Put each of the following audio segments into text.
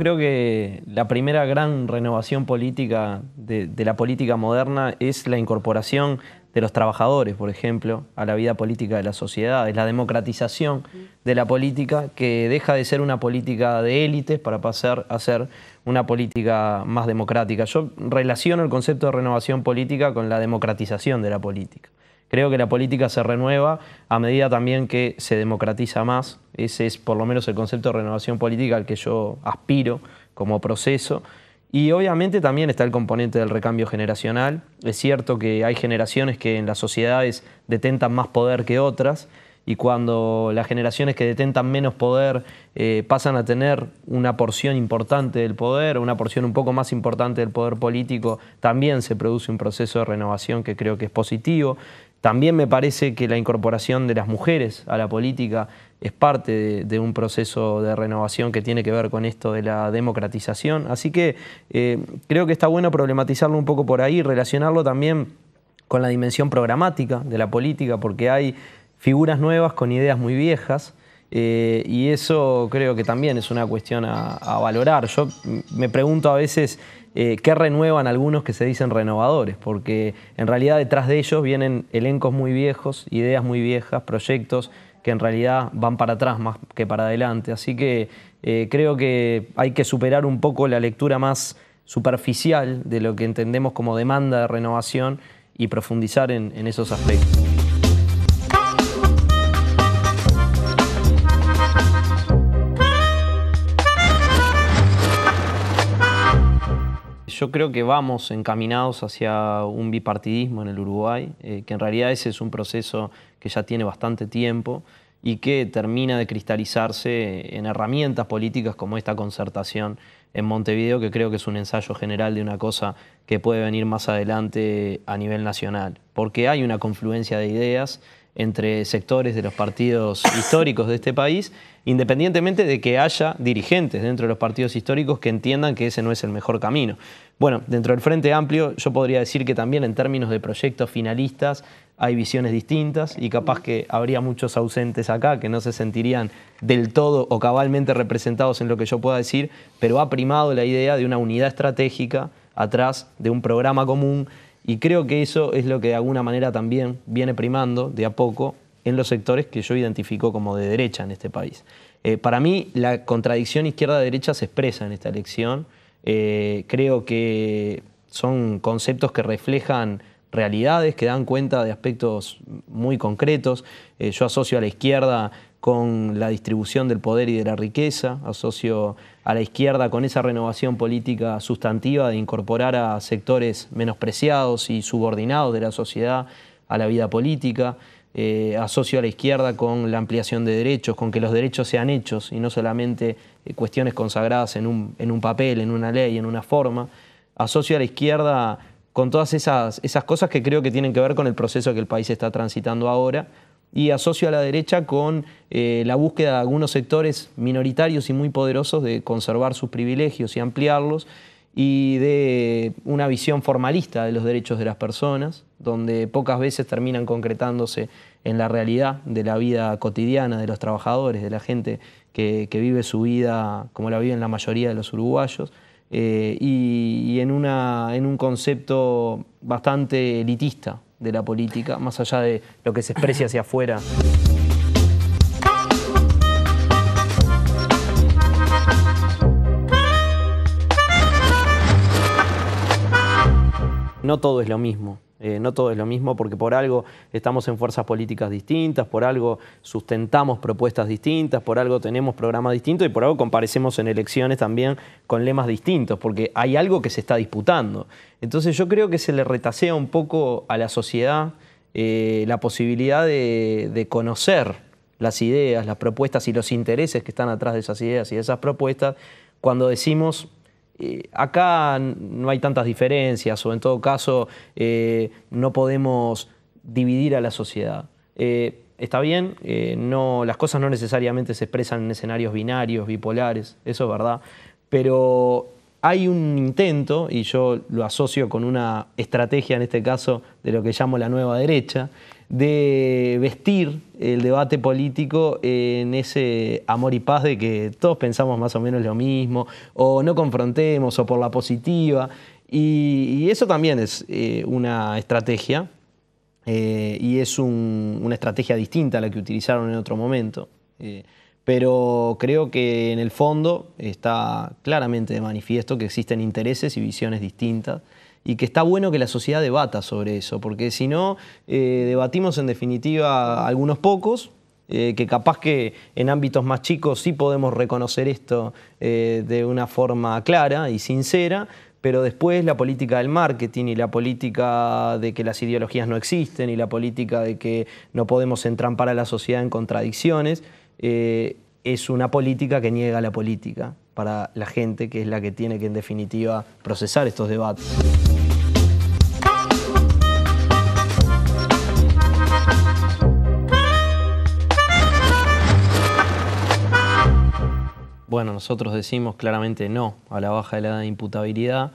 creo que la primera gran renovación política de la política moderna es la incorporación de los trabajadores, por ejemplo, a la vida política de la sociedad. Es la democratización de la política, que deja de ser una política de élites para pasar a ser una política más democrática. Yo relaciono el concepto de renovación política con la democratización de la política. Creo que la política se renueva a medida también que se democratiza más. Ese es por lo menos el concepto de renovación política al que yo aspiro como proceso. Y obviamente también está el componente del recambio generacional. Es cierto que hay generaciones que en las sociedades detentan más poder que otras, y cuando las generaciones que detentan menos poder pasan a tener una porción importante del poder, una porción un poco más importante del poder político, también se produce un proceso de renovación que creo que es positivo. También me parece que la incorporación de las mujeres a la política es parte de un proceso de renovación que tiene que ver con esto de la democratización. Así que creo que está bueno problematizarlo un poco por ahí, relacionarlo también con la dimensión programática de la política, porque hay figuras nuevas con ideas muy viejas, y eso creo que también es una cuestión a valorar. Yo me pregunto a veces qué renuevan algunos que se dicen renovadores, porque en realidad detrás de ellos vienen elencos muy viejos, ideas muy viejas, proyectos que en realidad van para atrás más que para adelante. Así que creo que hay que superar un poco la lectura más superficial de lo que entendemos como demanda de renovación y profundizar en esos aspectos. Yo creo que vamos encaminados hacia un bipartidismo en el Uruguay, que en realidad ese es un proceso que ya tiene bastante tiempo y que termina de cristalizarse en herramientas políticas como esta concertación en Montevideo, que creo que es un ensayo general de una cosa que puede venir más adelante a nivel nacional, porque hay una confluencia de ideas entre sectores de los partidos históricos de este país, independientemente de que haya dirigentes dentro de los partidos históricos que entiendan que ese no es el mejor camino. Bueno, dentro del Frente Amplio yo podría decir que también en términos de proyectos finalistas hay visiones distintas, y capaz que habría muchos ausentes acá que no se sentirían del todo o cabalmente representados en lo que yo pueda decir, pero ha primado la idea de una unidad estratégica atrás de un programa común. Y creo que eso es lo que de alguna manera también viene primando de a poco en los sectores que yo identifico como de derecha en este país. Para mí la contradicción izquierda-derecha se expresa en esta elección. Creo que son conceptos que reflejan realidades, que dan cuenta de aspectos muy concretos. Yo asocio a la izquierda con la distribución del poder y de la riqueza, asocio a la izquierda con esa renovación política sustantiva de incorporar a sectores menospreciados y subordinados de la sociedad a la vida política. Asocio a la izquierda con la ampliación de derechos, con que los derechos sean hechos y no solamente cuestiones consagradas en un papel, en una ley, en una forma. Asocio a la izquierda con todas esas cosas que creo que tienen que ver con el proceso que el país está transitando ahora, y asocio a la derecha con la búsqueda de algunos sectores minoritarios y muy poderosos de conservar sus privilegios y ampliarlos, y de una visión formalista de los derechos de las personas, donde pocas veces terminan concretándose en la realidad de la vida cotidiana de los trabajadores, de la gente que vive su vida como la viven la mayoría de los uruguayos, y en un concepto bastante elitista de la política, más allá de lo que se expresa hacia afuera. No todo es lo mismo. No todo es lo mismo, porque por algo estamos en fuerzas políticas distintas, por algo sustentamos propuestas distintas, por algo tenemos programas distintos y por algo comparecemos en elecciones también con lemas distintos, porque hay algo que se está disputando. Entonces yo creo que se le retasea un poco a la sociedad la posibilidad de conocer las ideas, las propuestas y los intereses que están atrás de esas ideas y de esas propuestas, cuando decimos acá no hay tantas diferencias, o en todo caso no podemos dividir a la sociedad. Está bien, las cosas no necesariamente se expresan en escenarios binarios, bipolares, eso es verdad, pero hay un intento, y yo lo asocio con una estrategia, en este caso, de lo que llamo la nueva derecha, de vestir el debate político en ese amor y paz de que todos pensamos más o menos lo mismo, o no confrontemos, o por la positiva. Y eso también es una estrategia, y es una estrategia distinta a la que utilizaron en otro momento. Pero creo que en el fondo está claramente de manifiesto que existen intereses y visiones distintas y que está bueno que la sociedad debata sobre eso, porque si no, debatimos en definitiva algunos pocos, que capaz que en ámbitos más chicos sí podemos reconocer esto de una forma clara y sincera, pero después la política del marketing y la política de que las ideologías no existen y la política de que no podemos entrampar a la sociedad en contradicciones, es una política que niega la política para la gente, que es la que tiene que en definitiva procesar estos debates. Bueno, nosotros decimos claramente no a la baja de la edad de imputabilidad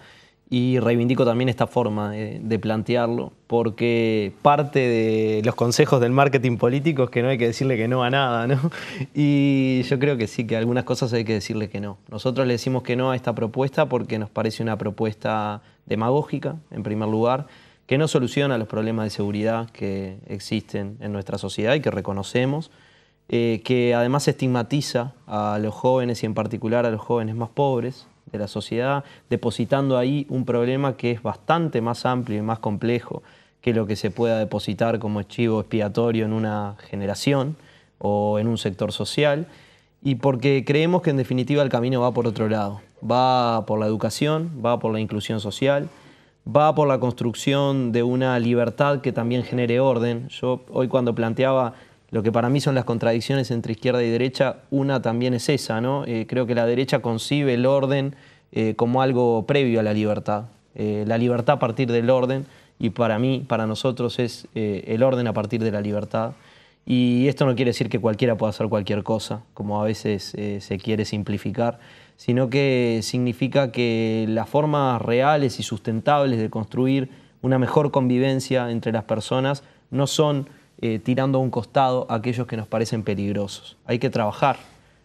y reivindico también esta forma de plantearlo, porque parte de los consejos del marketing político es que no hay que decirle que no a nada, ¿no? Y yo creo que sí, que algunas cosas hay que decirle que no. Nosotros le decimos que no a esta propuesta porque nos parece una propuesta demagógica, en primer lugar, que no soluciona los problemas de seguridad que existen en nuestra sociedad y que reconocemos, que además estigmatiza a los jóvenes y en particular a los jóvenes más pobres de la sociedad, depositando ahí un problema que es bastante más amplio y más complejo que lo que se pueda depositar como chivo expiatorio en una generación o en un sector social, y porque creemos que en definitiva el camino va por otro lado, va por la educación, va por la inclusión social, va por la construcción de una libertad que también genere orden. Yo hoy cuando planteaba lo que para mí son las contradicciones entre izquierda y derecha, una también es esa, ¿no? Creo que la derecha concibe el orden como algo previo a la libertad a partir del orden, y para mí, para nosotros es el orden a partir de la libertad. Y esto no quiere decir que cualquiera pueda hacer cualquier cosa, como a veces se quiere simplificar, sino que significa que las formas reales y sustentables de construir una mejor convivencia entre las personas no son tirando a un costado a aquellos que nos parecen peligrosos. Hay que trabajar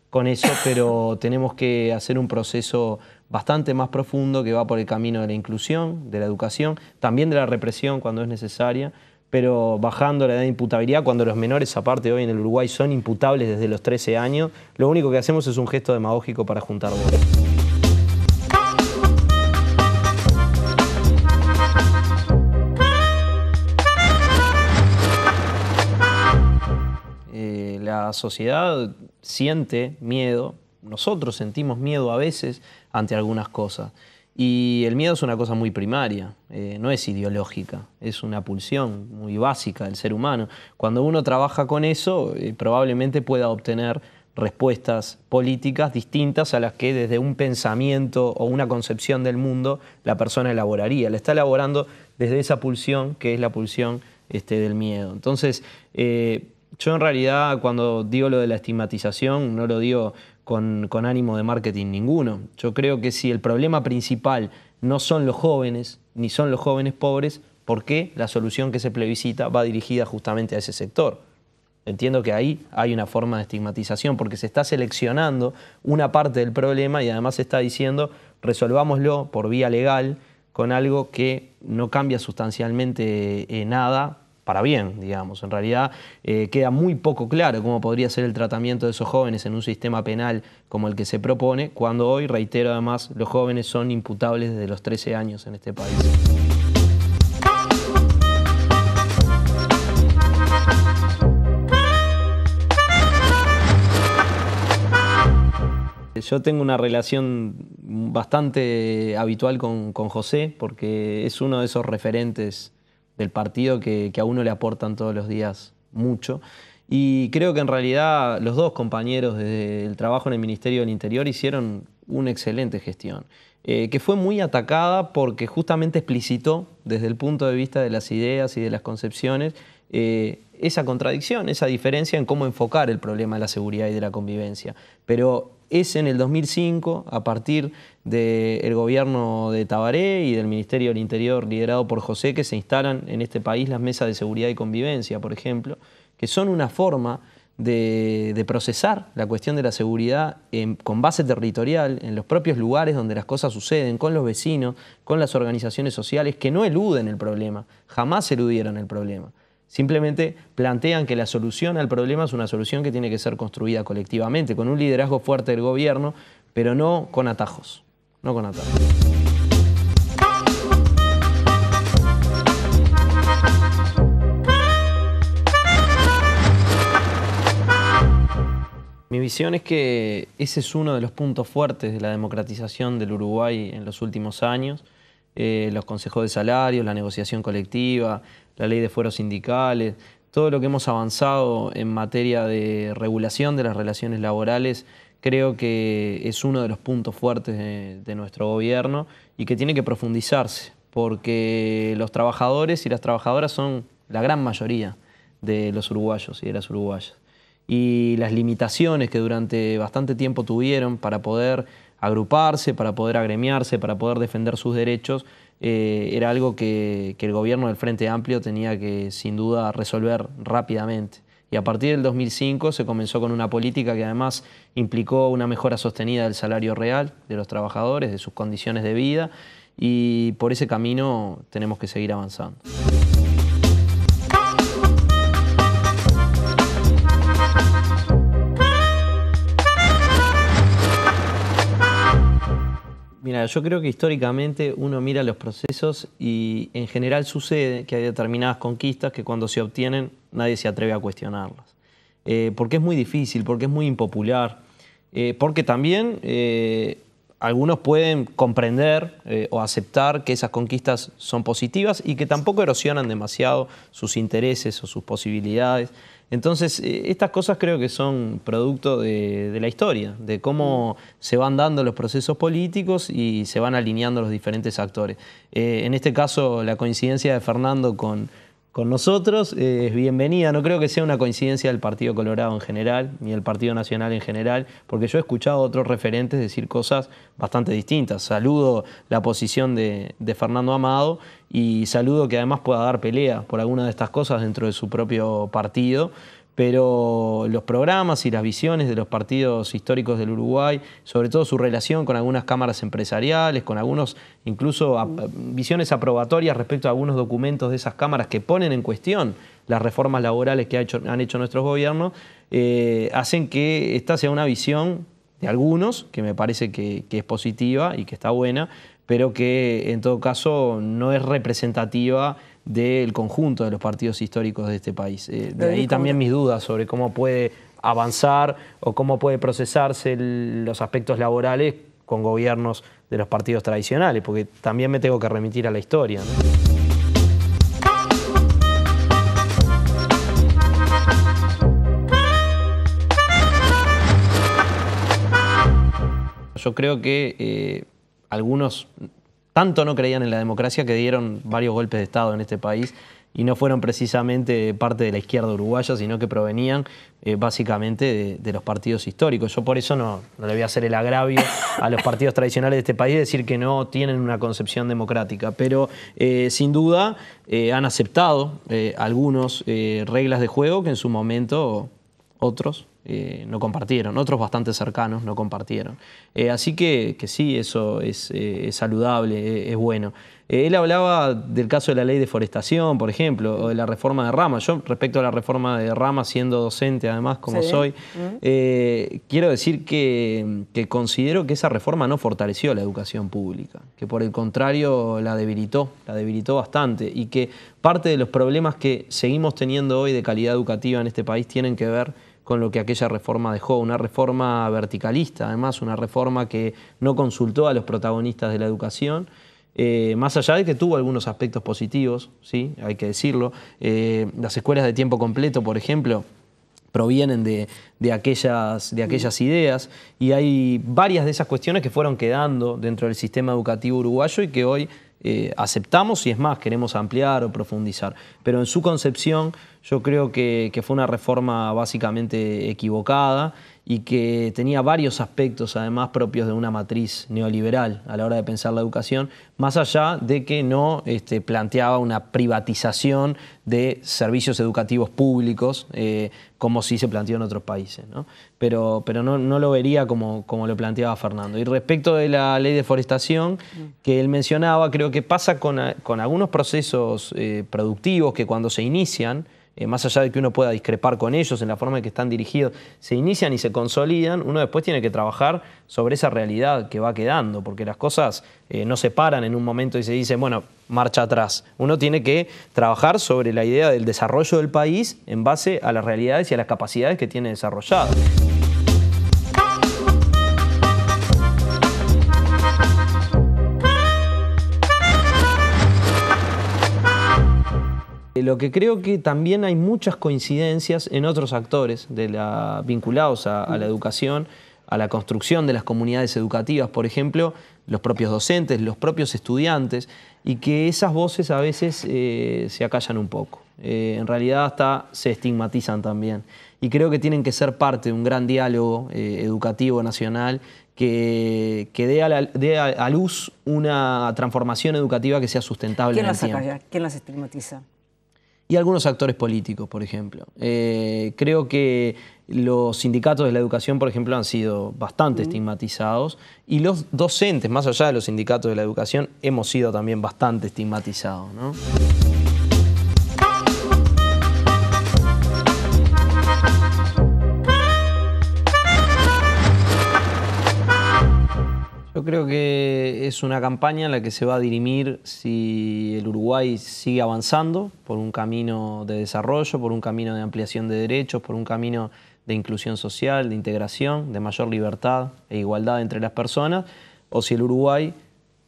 con eso, pero tenemos que hacer un proceso bastante más profundo que va por el camino de la inclusión, de la educación, también de la represión cuando es necesaria, pero bajando la edad de imputabilidad. Cuando los menores, aparte hoy en el Uruguay, son imputables desde los 13 años, lo único que hacemos es un gesto demagógico para juntar votos. La sociedad siente miedo, nosotros sentimos miedo a veces ante algunas cosas. Y el miedo es una cosa muy primaria, no es ideológica, es una pulsión muy básica del ser humano. Cuando uno trabaja con eso, probablemente pueda obtener respuestas políticas distintas a las que desde un pensamiento o una concepción del mundo la persona elaboraría. La está elaborando desde esa pulsión que es la pulsión del miedo. Entonces, yo en realidad cuando digo lo de la estigmatización no lo digo con ánimo de marketing ninguno. Yo creo que si el problema principal no son los jóvenes, ni son los jóvenes pobres, ¿por qué la solución que se plebiscita va dirigida justamente a ese sector? Entiendo que ahí hay una forma de estigmatización porque se está seleccionando una parte del problema y además se está diciendo resolvámoslo por vía legal con algo que no cambia sustancialmente nada para bien, digamos. En realidad queda muy poco claro cómo podría ser el tratamiento de esos jóvenes en un sistema penal como el que se propone, cuando hoy, reitero además, los jóvenes son imputables desde los 13 años en este país. Yo tengo una relación bastante habitual con José, porque es uno de esos referentes del partido que a uno le aportan todos los días mucho. Y creo que en realidad los dos compañeros del trabajo en el Ministerio del Interior hicieron una excelente gestión, que fue muy atacada porque justamente explicitó desde el punto de vista de las ideas y de las concepciones esa contradicción, esa diferencia en cómo enfocar el problema de la seguridad y de la convivencia. Pero es en el 2005, a partir del gobierno de Tabaré y del Ministerio del Interior liderado por José, que se instalan en este país las mesas de seguridad y convivencia, por ejemplo, que son una forma de procesar la cuestión de la seguridad con base territorial, en los propios lugares donde las cosas suceden, con los vecinos, con las organizaciones sociales, que no eluden el problema, jamás eludieron el problema. Simplemente plantean que la solución al problema es una solución que tiene que ser construida colectivamente, con un liderazgo fuerte del gobierno, pero no con atajos. No con atajos. Mi visión es que ese es uno de los puntos fuertes de la democratización del Uruguay en los últimos años. Los consejos de salarios, la negociación colectiva, la ley de fueros sindicales, todo lo que hemos avanzado en materia de regulación de las relaciones laborales, creo que es uno de los puntos fuertes de nuestro gobierno y que tiene que profundizarse, porque los trabajadores y las trabajadoras son la gran mayoría de los uruguayos y de las uruguayas. Y las limitaciones que durante bastante tiempo tuvieron para poder agruparse, para poder agremiarse, para poder defender sus derechos, era algo que el gobierno del Frente Amplio tenía que, sin duda, resolver rápidamente. Y a partir del 2005 se comenzó con una política que además implicó una mejora sostenida del salario real de los trabajadores, de sus condiciones de vida, y por ese camino tenemos que seguir avanzando. Mira, yo creo que históricamente uno mira los procesos y en general sucede que hay determinadas conquistas que cuando se obtienen nadie se atreve a cuestionarlas. Porque es muy difícil, porque es muy impopular, porque también algunos pueden comprender o aceptar que esas conquistas son positivas y que tampoco erosionan demasiado sus intereses o sus posibilidades. Entonces, estas cosas creo que son producto de la historia, de cómo se van dando los procesos políticos y se van alineando los diferentes actores. En este caso, la coincidencia de Fernando con nosotros es bienvenida. No creo que sea una coincidencia del Partido Colorado en general, ni del Partido Nacional en general, porque yo he escuchado a otros referentes decir cosas bastante distintas. Saludo la posición de Fernando Amado y saludo que además pueda dar pelea por alguna de estas cosas dentro de su propio partido, pero los programas y las visiones de los partidos históricos del Uruguay, sobre todo su relación con algunas cámaras empresariales, con algunos incluso visiones aprobatorias respecto a algunos documentos de esas cámaras que ponen en cuestión las reformas laborales que han hecho nuestros gobiernos, hacen que esta sea una visión de algunos, que me parece que es positiva y que está buena, pero que en todo caso no es representativa del conjunto de los partidos históricos de este país. De ahí también mis dudas sobre cómo puede avanzar o cómo puede procesarse los aspectos laborales con gobiernos de los partidos tradicionales, porque también me tengo que remitir a la historia, ¿no? Yo creo que algunos tanto no creían en la democracia que dieron varios golpes de Estado en este país y no fueron precisamente parte de la izquierda uruguaya, sino que provenían básicamente de los partidos históricos. Yo por eso no le voy a hacer el agravio a los partidos tradicionales de este país de decir que no tienen una concepción democrática, pero sin duda han aceptado algunas reglas de juego que en su momento otros no compartieron, otros bastante cercanos no compartieron. Así que sí, eso es saludable, es bueno. Él hablaba del caso de la ley de forestación, por ejemplo, o de la reforma de Rama. Yo, respecto a la reforma de Rama, siendo docente además, como soy, quiero decir que considero que esa reforma no fortaleció la educación pública, que por el contrario la debilitó bastante, y que parte de los problemas que seguimos teniendo hoy de calidad educativa en este país tienen que ver con lo que aquella reforma dejó, una reforma verticalista, además una reforma que no consultó a los protagonistas de la educación, más allá de que tuvo algunos aspectos positivos, ¿sí? Hay que decirlo. Las escuelas de tiempo completo, por ejemplo, provienen de aquellas ideas, y hay varias de esas cuestiones que fueron quedando dentro del sistema educativo uruguayo y que hoy aceptamos, y es más, queremos ampliar o profundizar. Pero en su concepción yo creo que fue una reforma básicamente equivocada y que tenía varios aspectos además propios de una matriz neoliberal a la hora de pensar la educación, más allá de que no planteaba una privatización de servicios educativos públicos, como sí se planteó en otros países, ¿no? Pero no lo vería como lo planteaba Fernando. Y respecto de la ley de forestación que él mencionaba, creo que pasa con algunos procesos productivos que cuando se inician, más allá de que uno pueda discrepar con ellos en la forma en que están dirigidos, se inician y se consolidan, uno después tiene que trabajar sobre esa realidad que va quedando, porque las cosas no se paran en un momento y se dice, bueno, marcha atrás. Uno tiene que trabajar sobre la idea del desarrollo del país en base a las realidades y a las capacidades que tiene desarrolladas. Lo que creo que también hay muchas coincidencias en otros actores vinculados a la educación, a la construcción de las comunidades educativas, por ejemplo, los propios docentes, los propios estudiantes, y que esas voces a veces se acallan un poco. En realidad hasta se estigmatizan también. Y creo que tienen que ser parte de un gran diálogo educativo nacional que dé a luz una transformación educativa que sea sustentable en el tiempo. ¿Quién las estigmatiza? Y algunos actores políticos, por ejemplo. Creo que los sindicatos de la educación, por ejemplo, han sido bastante estigmatizados, y los docentes, más allá de los sindicatos de la educación, hemos sido también bastante estigmatizados, ¿no? Yo creo que es una campaña en la que se va a dirimir si el Uruguay sigue avanzando por un camino de desarrollo, por un camino de ampliación de derechos, por un camino de inclusión social, de integración, de mayor libertad e igualdad entre las personas, o si el Uruguay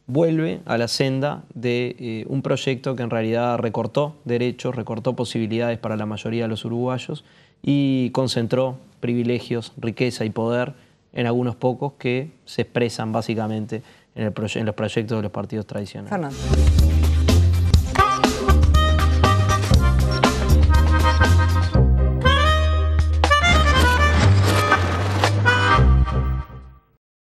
vuelve a la senda de un proyecto que en realidad recortó derechos, recortó posibilidades para la mayoría de los uruguayos y concentró privilegios, riqueza y poder en algunos pocos que se expresan básicamente en los proyectos de los partidos tradicionales. Fernando.